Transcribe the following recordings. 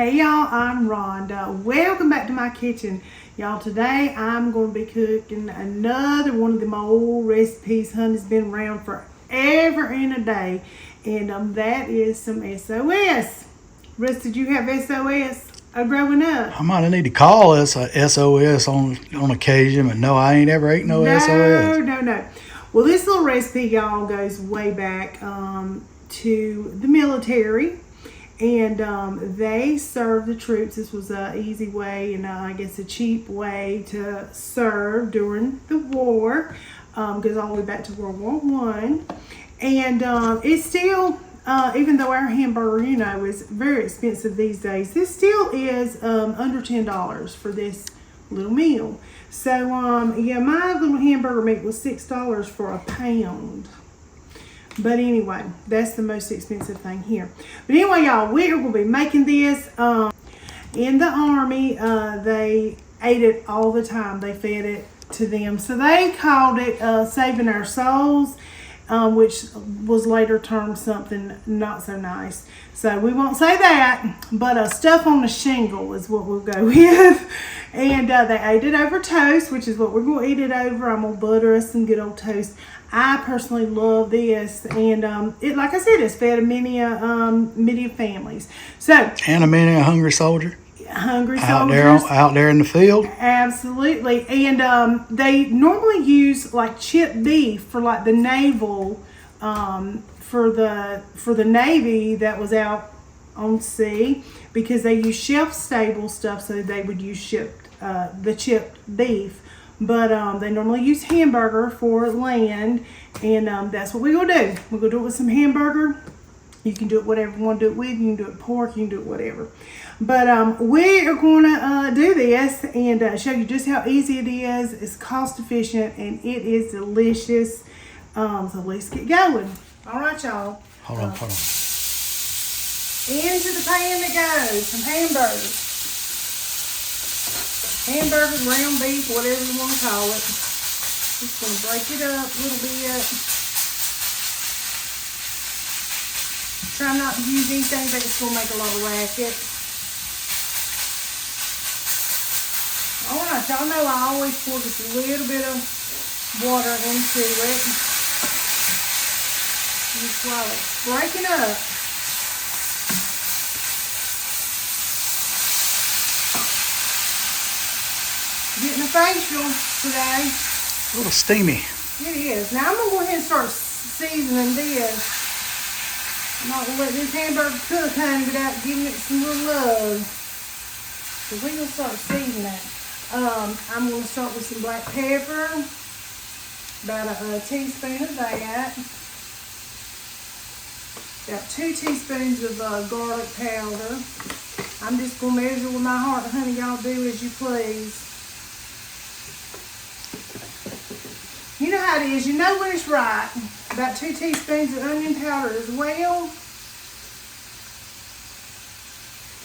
Hey y'all, I'm Rhonda. Welcome back to my kitchen. Y'all, today I'm going to be cooking another one of them old recipes. Honey's been around forever and a day. And that is some S.O.S. Russ, did you have S.O.S. growing up? I might need to call us a S.O.S. on occasion, but no, I ain't ever ate no S.O.S. No. Well, this little recipe, y'all, goes way back to the military. And they served the troops. This was an easy way and I guess a cheap way to serve during the war. Goes all the way back to World War One. And it's still, even though our hamburger, is very expensive these days, this still is under $10 for this little meal. So, yeah, my little hamburger meat was $6 for a pound. But anyway, that's the most expensive thing here. But anyway, y'all, we're going to be making this. In the Army, they ate it all the time. They fed it to them. So they called it Saving Our Souls, which was later termed something not so nice. So we won't say that, but stuff on the shingle is what we'll go with. And they ate it over toast, which is what we're going to eat it over. I'm going to butter us some good old toast. I personally love this, and it, like I said, it's fed many families. So, And a many a hungry soldier. Hungry soldiers out there in the field. Absolutely, and they normally use like chipped beef for like the naval, for the Navy that was out on sea, because they use shelf stable stuff, so they would use the chipped beef. But they normally use hamburger for land, and that's what we're going to do. We're going to do it with some hamburger. You can do it whatever you want to do it with. You can do it pork. You can do it whatever. But we are going to do this and show you just how easy it is. It's cost efficient, and it is delicious. So let's get going. All right, y'all. Hold on. Into the pan it goes. Some hamburgers. Hamburger, ground beef, whatever you want to call it. Just going to break it up a little bit. Try not to use anything that's going to make a lot of racket. Alright, y'all know I always pour just a little bit of water into it. Just while it's breaking up. Getting a facial today. A little steamy. It is. Now I'm going to go ahead and start seasoning this. I'm not going to let this hamburger cook, honey, without giving it some little love. So we're going to start seasoning it. I'm going to start with some black pepper. About a teaspoon of that. About 2 teaspoons of garlic powder. I'm just going to measure with my heart, honey. Y'all do as you please. You know how it is. You know when it's right. About 2 teaspoons of onion powder as well.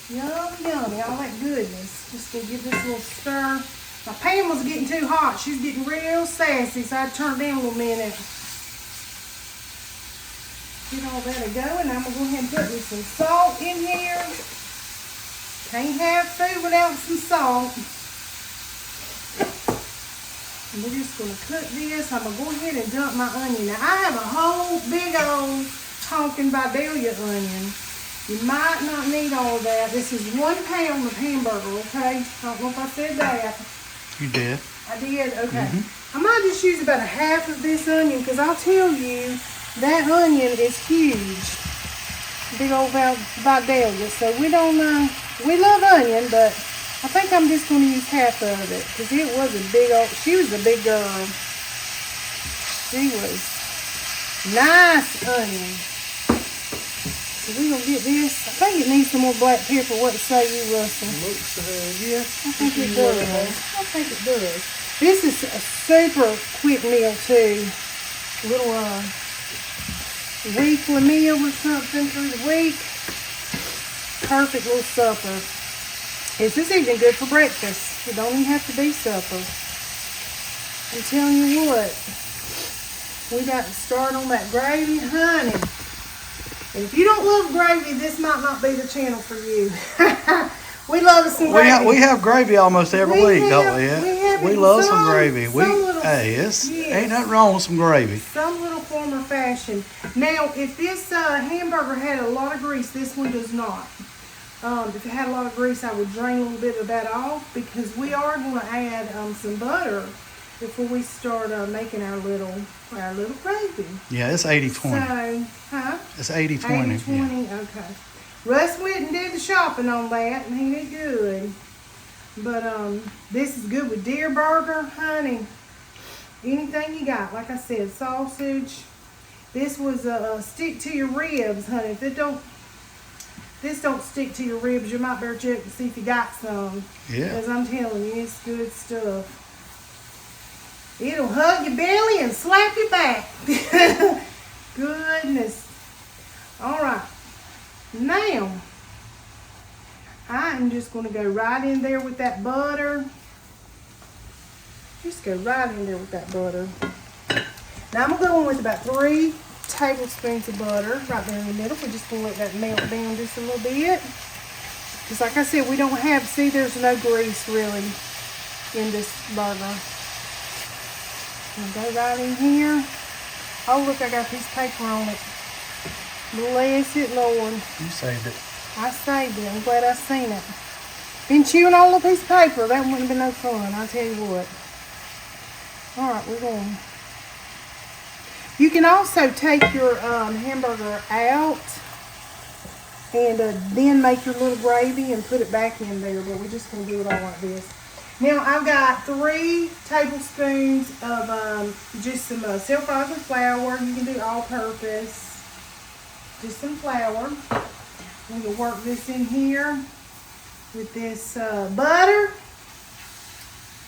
Yummy, all that goodness. Just gonna give this a little stir. My pan was getting too hot. She's getting real sassy, so I turned it down a little minute. Get all that going. I'm gonna go ahead and put me some salt in here. Can't have food without some salt. And we're just going to cook this. I'm going to go ahead and dump my onion. Now, I have a whole big old honking Vidalia onion. You might not need all that. This is 1 pound of hamburger, okay? I don't know if I said that. You did. I did? Okay. I might just use about a half of this onion, because I'll tell you, that onion is huge. Big old Vidalia. So we love onion, but I think I'm just going to use half of it, because it was she was a big girl. She was nice onion. So we're going to get this. I think it needs some more black pepper. What say you, Russell? Yeah. I think it does. This is a super quick meal too. A little weekly meal or something through the week. Perfect little supper. This is even good for breakfast. It don't even have to be supper. I'm telling you what. We got to start on that gravy, honey. And if you don't love gravy, this might not be the channel for you. We love some gravy. We have gravy almost every week, don't we? have We it love some some gravy. yes. Ain't nothing wrong with some gravy. Some little form or fashion. Now, if this hamburger had a lot of grease, this one does not. If it had a lot of grease, I would drain a little bit of that off because we are going to add some butter before we start making our little gravy. Yeah, it's 80-20. So, It's 80-20. 80-20, okay. Russ went and did the shopping on that, and he did good. But this is good with deer burger, honey. Anything you got, like I said, sausage. This was stick to your ribs, honey. If this don't stick to your ribs, you might better check to see if you got some. Yeah. Because I'm telling you, it's good stuff. It'll hug your belly and slap your back. Goodness. All right. Now, I am just going to go right in there with that butter. Just go right in there with that butter. Now, I'm going with about 3 tablespoons of butter right there in the middle. We're just going to let that melt down just a little bit. Because like I said, we don't have, see, there's no grease really in this burger. I'll go right in here. Oh, look, I got a piece of paper on it. Bless it, Lord. You saved it. I saved it. I'm glad I seen it. Been chewing on a little piece of paper. That wouldn't have been no fun, I'll tell you what. Alright, we're going. You can also take your hamburger out and then make your little gravy and put it back in there. But we're just going to do it all like this. Now, I've got 3 tablespoons of just some self-rising flour. You can do all-purpose. Just some flour. I'm going to work this in here with this butter.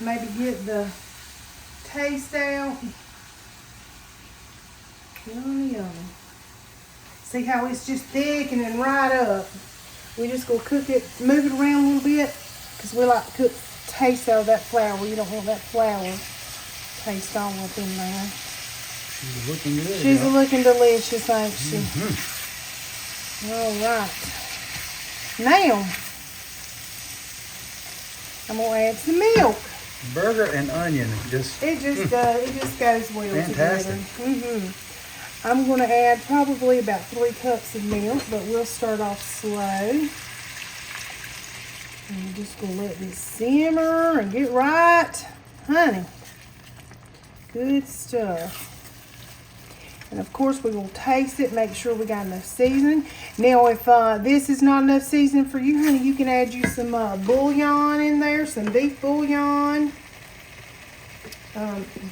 Maybe get the taste out. Yummy, yummy. See how it's just thickening right up. We're just going to cook it, move it around a little bit because we like to cook taste out of that flour. You don't want that flour taste all up in there. She's looking good. She's looking delicious, ain't she? Mm-hmm. All right. Now, I'm going to add some milk. Burger and onion. It just goes well fantastic. together. I'm going to add probably about 3 cups of milk, but we'll start off slow. I'm just going to let this simmer and get right. Honey, good stuff. And of course, we will taste it, make sure we got enough seasoning. Now, if this is not enough seasoning for you, honey, you can add you some bouillon in there, some beef bouillon.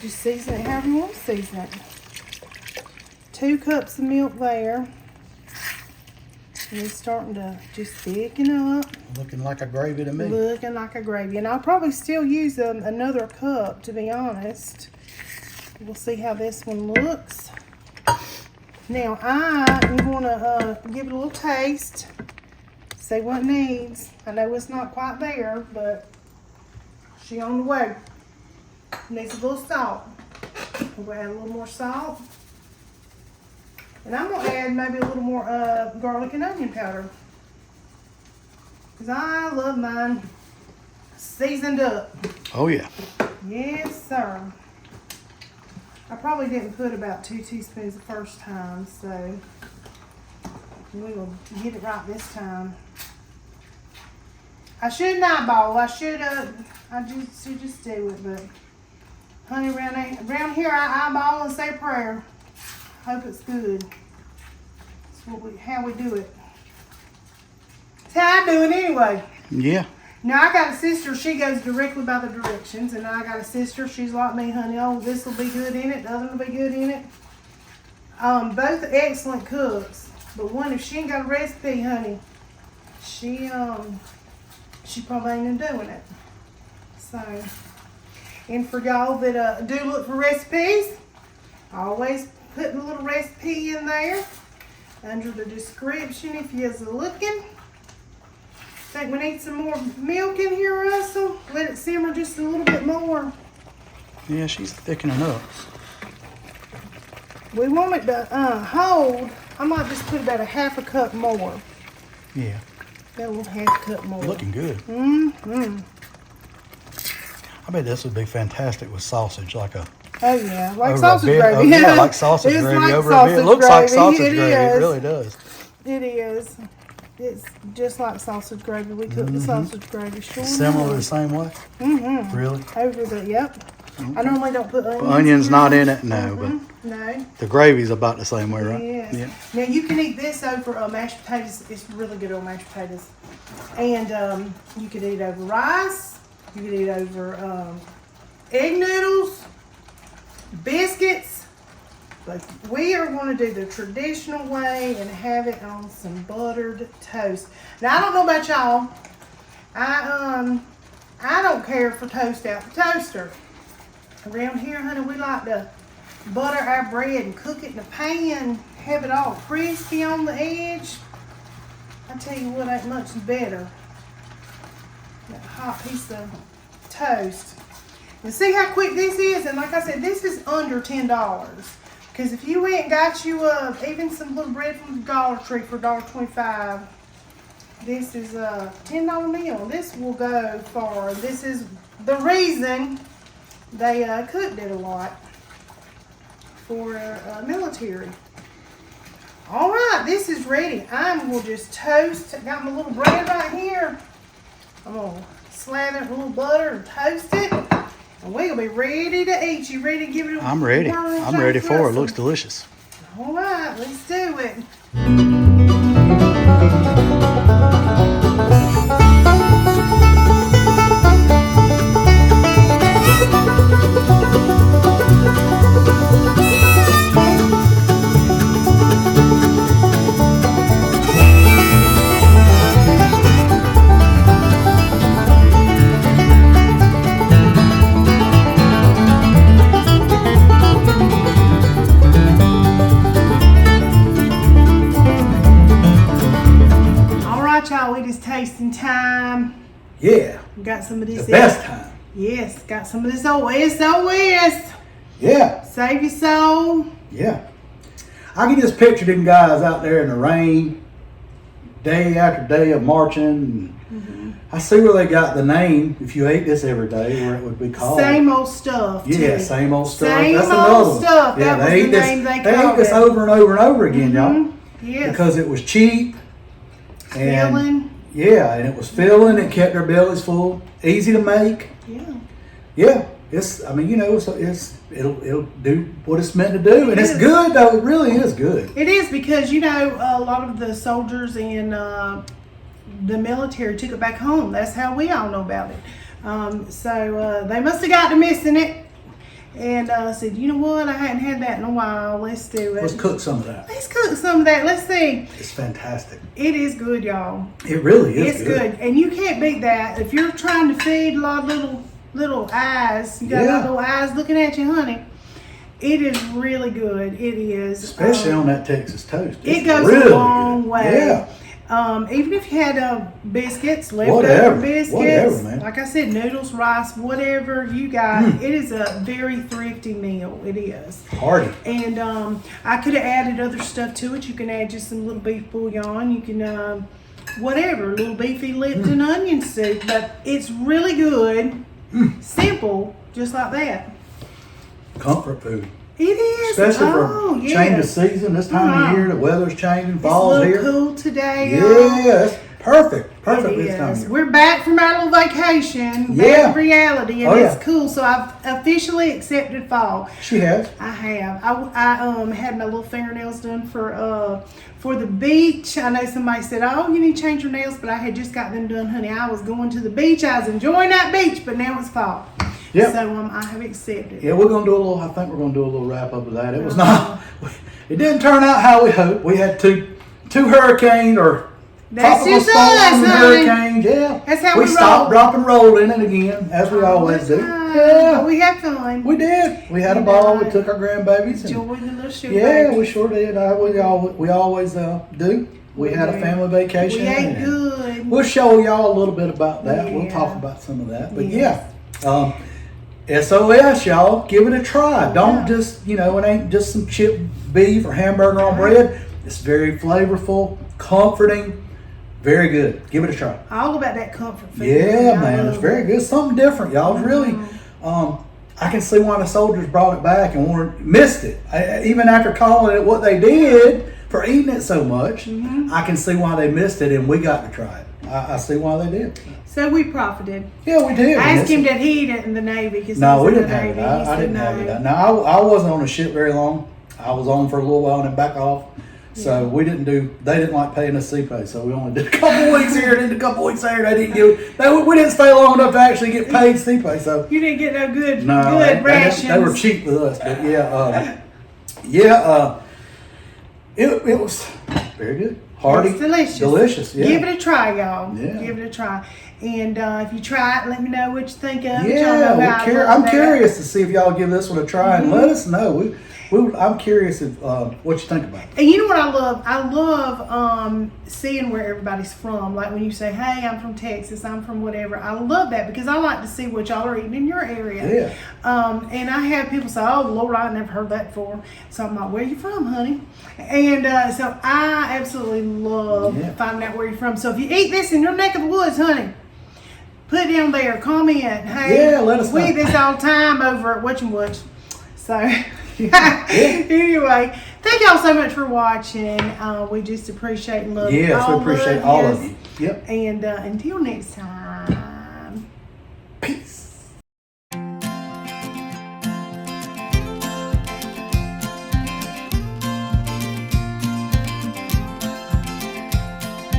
Just season it however you want to season it. 2 cups of milk there. And it's starting to just thicken up. Looking like a gravy to me. Looking like a gravy. And I'll probably still use another cup, to be honest. We'll see how this one looks. Now, I am going to give it a little taste. See what it needs. I know it's not quite there, but she on the way. Needs a little salt. We'll add a little more salt. And I'm going to add maybe a little more garlic and onion powder. Because I love mine seasoned up. Oh, yeah. Yes, sir. I probably didn't put about 2 teaspoons the first time, so we will get it right this time. I shouldn't eyeball. I should just do it, but honey, around here I eyeball and say a prayer. Hope it's good. That's how we do it. That's how I do it anyway. Yeah. Now, I got a sister, she goes directly by the directions, and I got a sister, she's like me, honey, oh, this will be good in it, the other will be good in it. Both are excellent cooks, but one, if she ain't got a recipe, honey, she probably ain't doing it. So, and for y'all that do look for recipes, always put a little recipe in there under the description if you're looking. Think we need some more milk in here, Russell? Let it simmer just a little bit more. Yeah, she's thickening up. We want it to hold I might just put about a half a cup more. Yeah. Got a little half cup more. Looking good. Mm-hmm. I bet this would be fantastic with sausage, like a Oh yeah, like over sausage a bit. gravy. Oh, yeah, like sausage It's gravy like over a bit. It looks like sausage gravy. It is. really does. It is. It's just like sausage gravy. We cook the sausage gravy. Sure. Similar the same way. Mm-hmm. Really? Over the yep. I normally don't put onions. Onions not in it, no, but No. the gravy's about the same way, right? Yes. Yeah. Now you can eat this over mashed potatoes. It's really good on mashed potatoes. And you could eat over rice. You could eat over egg noodles, biscuits. But we are going to do the traditional way and have it on some buttered toast. Now I don't know about y'all. I don't care for toast out the toaster. Around here, honey, we like to butter our bread and cook it in a pan, have it all crispy on the edge. I tell you what, ain't much better. That hot piece of toast. And see how quick this is? And like I said, this is under $10. Because if you went and got you even some little bread from the Dollar Tree for $1.25, this is a $10 meal. This will go far. This is the reason they cooked it a lot for military. All right, this is ready. I'm going to just toast. I got my little bread right here. I'm going to slather it in a little butter and toast it. And we're going to be ready to eat. You ready to give it a I'm ready. whirl, I'm ready for it. Russell? Looks delicious. All right, let's do it. Y'all, it is tasting time. Yeah. We got some of this. The best time. Yes, got some of this S.O.S. Yeah. Save your soul. Yeah. I can just picture them guys out there in the rain, day after day of marching. I see where they got the name, if you ate this every day, where it would be called. Same old stuff. Yeah, too. same old stuff. Same That's old another one. stuff. Yeah, That was they the ate this, name they they ate called this it. over and over and over again, y'all. Yes. Because it was cheap. And Filling. yeah, and it was filling. It kept their bellies full. Easy to make. Yeah. Yeah, it's. I mean, you know, it'll do what it's meant to do, and it's good though. It really is good. It is because you know a lot of the soldiers in the military took it back home. That's how we all know about it. So they must have got to missing it, and said, you know what? I hadn't had that in a while. Let's do it. Let's cook some of that. Let's cook some of that. Let's see. It's fantastic. It is good, y'all. It really is. It's good, and you can't beat that. If you're trying to feed a lot of little eyes, you got a lot of little eyes looking at you, honey. It is really good. It is, especially on that Texas toast. It goes really a long way. Yeah. Even if you had biscuits, leftover biscuits, whatever, man. like I said, noodles, rice, whatever you got, it is a very thrifty meal. It is. Hearty. And I could have added other stuff to it. You can add just some little beef bouillon. You can, whatever, little beefy Lipton onion soup. But it's really good, simple, just like that. Comfort food. It is. Especially for change of season, this time of year, the weather's changing, fall's here. It's a little cool today. Yeah, it's perfect. Perfect this time of year. We're back from our little vacation, back in reality, and it's cool. So I've officially accepted fall. She has. I have. I had my little fingernails done for the beach. I know somebody said, "Oh, you need to change your nails," but I had just got them done, honey. I was going to the beach. I was enjoying that beach, but now it's fall. Yep. So I have accepted. Yeah, we're gonna do a little. I think we're gonna do a little wrap up of that. It was not. It didn't turn out how we hoped. We had two hurricanes or tropical storms and hurricanes. Yeah, that's how we stopped, roll. drop, and roll in it again, as we always do. Yeah, but we had fun. We did. We had a ball. We took our grandbabies. Enjoyed the little sugar yeah, babies. we sure did. We always do. We had a family vacation. We ate good. We'll show y'all a little bit about that. Yeah. We'll talk about some of that. But yeah. S.O.S, y'all, give it a try. Don't just, it ain't just some chipped beef or hamburger on bread. It's very flavorful, comforting, very good. Give it a try. All about that comfort food. Yeah, I man, love it's very it. good. Something different, y'all. It's really, I can see why the soldiers brought it back and missed it. Even after calling it what they did for eating it so much, I can see why they missed it, and we got to try it. I see why they did. So we profited. Yeah, we did. I asked him did he eat it in the Navy because No, we in didn't the have it. Navy. He I said didn't no. have it. Now, I wasn't on the ship very long. I was on for a little while and then back off. So they didn't like paying us sea pay. So we only did a couple weeks here and then a couple weeks there. We didn't stay long enough to actually get paid sea pay. So You didn't get no good rations. they were cheap with us. But it was very good. Hearty. It's delicious. Delicious, yeah. Give it a try, y'all. Yeah. Give it a try. And if you try it, let me know what you think of it. Y'all Yeah, know how I love I'm that. curious to see if y'all give this one a try and let us know. I'm curious if, what you think about it. And you know what I love? I love seeing where everybody's from. Like when you say, hey, I'm from Texas, I'm from whatever. I love that because I like to see what y'all are eating in your area. Yeah. And I have people say, oh, Lord, I never heard that before. So I'm like, where you from, honey? And so I absolutely love finding out where you're from. So if you eat this in your neck of the woods, honey, put it down there, comment. Hey, let us we know. eat this all the time over at Witch and Woods. So anyway, thank y'all so much for watching. We just appreciate and love Yes, we all appreciate of all yous. of you. Yep. And until next time.